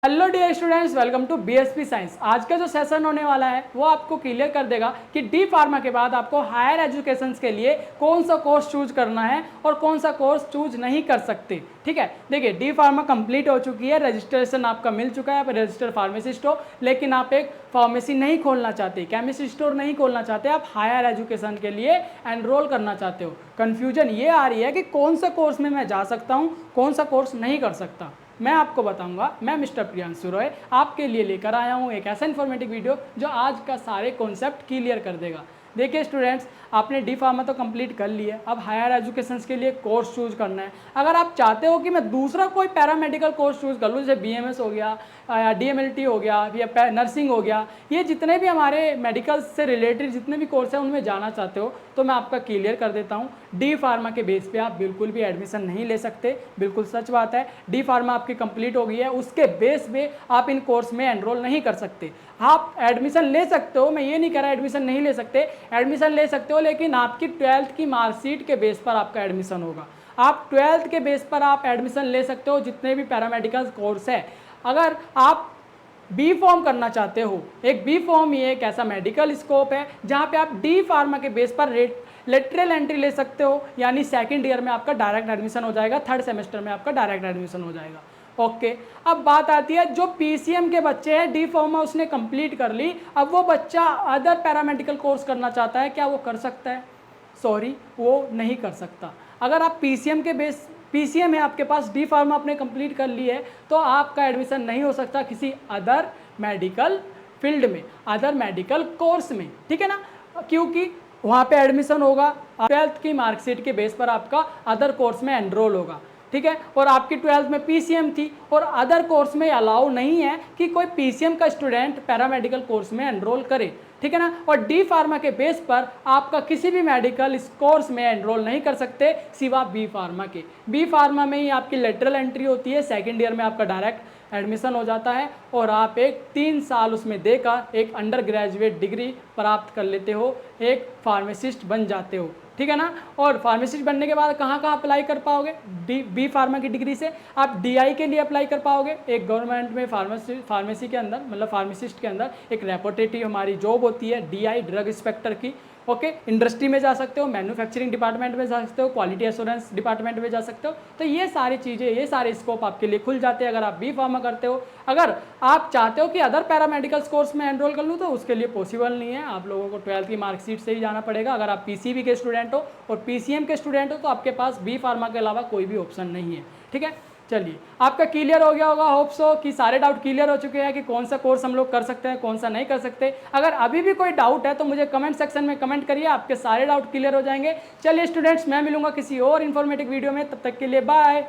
Hello dear students, welcome to BSP science. आज का जो सेशन होने वाला है वो आपको क्लियर कर देगा कि डी फार्मा के बाद आपको हायर एजुकेशन के लिए कौन सा कोर्स चूज करना है और कौन सा कोर्स चूज नहीं कर सकते। ठीक है, देखिए डी फार्मा कंप्लीट हो चुकी है, रजिस्ट्रेशन आपका मिल चुका है, आप रजिस्टर्ड फार्मेसिस्ट हो, लेकिन आप एक फार्मेसी नहीं खोलना चाहते, केमिस्ट्री स्टोर नहीं खोलना चाहते, आप हायर एजुकेशन के लिए एनरोल करना चाहते हो। कन्फ्यूजन ये आ रही है कि कौन सा कोर्स में मैं जा सकता हूँ, कौन सा कोर्स नहीं कर सकता। मैं आपको बताऊंगा। मैं मिस्टर प्रियांशु रॉय आपके लिए लेकर आया हूं एक ऐसा इन्फॉर्मेटिव वीडियो जो आज का सारे कॉन्सेप्ट क्लियर कर देगा। देखिए स्टूडेंट्स, आपने डी फार्मा तो कंप्लीट कर लिया है, अब हायर एजुकेशन के लिए कोर्स चूज करना है। अगर आप चाहते हो कि मैं दूसरा कोई पैरामेडिकल कोर्स चूज कर लूँ, जैसे बीएमएस हो गया या डीएमएलटी हो गया या नर्सिंग हो गया, ये जितने भी हमारे मेडिकल से रिलेटेड जितने भी कोर्स हैं उनमें जाना चाहते हो तो मैं आपका क्लियर कर देता हूँ। डी फार्मा के बेस पे आप बिल्कुल भी एडमिशन नहीं ले सकते, बिल्कुल सच बात है। डी फार्मा आपकी कंप्लीट हो गई है, उसके बेस पे आप इन कोर्स में एनरोल नहीं कर सकते। आप एडमिशन ले सकते हो, मैं ये नहीं कह रहा एडमिशन नहीं ले सकते, एडमिशन ले सकते हो, लेकिन आपकी 12th की मार्कशीट के बेस पर आपका एडमिशन होगा। आप 12th के बेस पर आप एडमिशन ले सकते हो जितने भी पैरामेडिकल कोर्स है। अगर आप बी फॉर्म करना चाहते हो, एक बी फॉर्म ये एक ऐसा मेडिकल स्कोप है जहाँ पे आप डी फार्मा के बेस पर लेटरल एंट्री ले सकते हो, यानी सेकंड ईयर में आपका डायरेक्ट एडमिशन हो जाएगा, थर्ड सेमेस्टर में आपका डायरेक्ट एडमिशन हो जाएगा। ओके, अब बात आती है जो पीसीएम के बच्चे हैं, डी फार्मा उसने कंप्लीट कर ली, अब वो बच्चा अदर पैरामेडिकल कोर्स करना चाहता है, क्या वो कर सकता है? सॉरी, वो नहीं कर सकता। अगर आप पीसीएम है आपके पास, डी फार्मा आपने कंप्लीट कर ली है, तो आपका एडमिशन नहीं हो सकता किसी अदर मेडिकल फील्ड में, अदर मेडिकल कोर्स में। ठीक है ना, क्योंकि वहाँ पे एडमिशन होगा 12th की मार्कशीट के बेस पर आपका अदर कोर्स में एनरोल होगा। ठीक है, और आपकी 12th में पीसीएम थी और अदर कोर्स में अलाउ नहीं है कि कोई पीसीएम का स्टूडेंट पैरामेडिकल कोर्स में एनरोल करे। ठीक है ना, और डी फार्मा के बेस पर आपका किसी भी मेडिकल इस कोर्स में एनरोल नहीं कर सकते सिवा बी फार्मा के। बी फार्मा में ही आपकी लेटरल एंट्री होती है, सेकेंड ईयर में आपका डायरेक्ट एडमिशन हो जाता है और आप एक 3 साल उसमें देकर एक अंडर ग्रेजुएट डिग्री प्राप्त कर लेते हो, एक फार्मासिस्ट बन जाते हो। ठीक है ना, और फार्मासिस्ट बनने के बाद कहाँ कहाँ अप्लाई कर पाओगे? बी फार्मा की डिग्री से आप डीआई के लिए अप्लाई कर पाओगे। एक गवर्नमेंट में फार्मेसी के अंदर, मतलब फार्मासिस्ट के अंदर एक रेपुटेटिव हमारी जॉब होती है डीआई, ड्रग इंस्पेक्टर की। ओके, इंडस्ट्री में जा सकते हो, मैन्युफैक्चरिंग डिपार्टमेंट में जा सकते हो, क्वालिटी एश्योरेंस डिपार्टमेंट में जा सकते हो। तो ये सारी चीज़ें, ये सारे स्कोप आपके लिए खुल जाते हैं अगर आप बी फार्मा करते हो। अगर आप चाहते हो कि अदर पैरामेडिकल कोर्स में एनरोल कर लूँ तो उसके लिए पॉसिबल नहीं है, आप लोगों को 12th की मार्कशीट से ही जाना पड़ेगा। अगर आप पीसीबी के स्टूडेंट हो और पीसीएम के स्टूडेंट हो तो आपके पास बी फार्मा के अलावा कोई भी ऑप्शन नहीं है। ठीक है, चलिए आपका क्लियर हो गया होगा, होप सो कि सारे डाउट क्लियर हो चुके हैं कि कौन सा कोर्स हम लोग कर सकते हैं, कौन सा नहीं कर सकते। अगर अभी भी कोई डाउट है तो मुझे कमेंट सेक्शन में कमेंट करिए, आपके सारे डाउट क्लियर हो जाएंगे। चलिए स्टूडेंट्स, मैं मिलूंगा किसी और इन्फॉर्मेटिव वीडियो में, तब तक के लिए बाय।